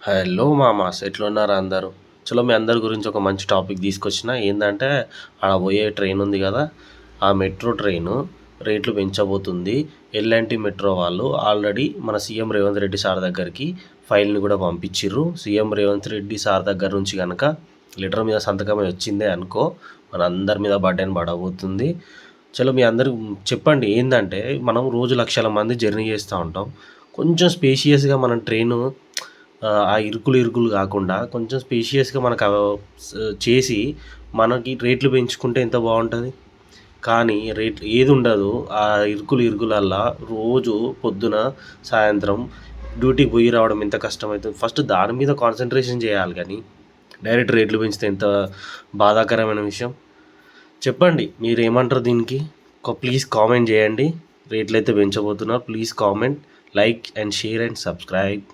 Hello మామాస్ ఎట్లున్నారు అందరూ? చలో మీ అందరి గురించి ఒక మంచి టాపిక్ తీసుకొచ్చిన. ఏందంటే ఆడ పోయే ట్రైన్ ఉంది కదా, ఆ మెట్రో ట్రైను రేట్లు పెంచబోతుంది. ఎల్ఎన్టీ మెట్రో వాళ్ళు ఆల్రెడీ మన సీఎం రేవంత్ రెడ్డి సార్ దగ్గరికి ఫైల్ని కూడా పంపించిర్రు. సీఎం రేవంత్ రెడ్డి సార్ దగ్గర నుంచి కనుక లెటర్ మీద సంతకమే వచ్చిందే అనుకో, మన అందరి మీద బర్డెన్ పడబోతుంది. చలో మీ అందరు చెప్పండి, ఏంటంటే మనం రోజు లక్షల మంది జర్నీ చేస్తూ ఉంటాం. కొంచెం స్పేషియస్గా మనం ట్రైను ఆ ఇరుకులు కాకుండా కొంచెం స్పేషియస్గా మనకు చేసి మనకి రేట్లు పెంచుకుంటే ఎంత బాగుంటుంది. కానీ రేట్లు ఏది ఉండదు, ఆ ఇరుకులల్లా రోజు పొద్దున సాయంత్రం డ్యూటీకి పోయి రావడం ఎంత కష్టమవుతుంది. ఫస్ట్ దాని మీద కాన్సన్ట్రేషన్ చేయాలి, కానీ డైరెక్ట్ రేట్లు పెంచితే ఎంత బాధాకరమైన విషయం. చెప్పండి మీరు ఏమంటారు దీనికి. ప్లీజ్ కామెంట్ చేయండి. రేట్లు అయితే పెంచబోతున్నారు. Please comment, like and share and subscribe.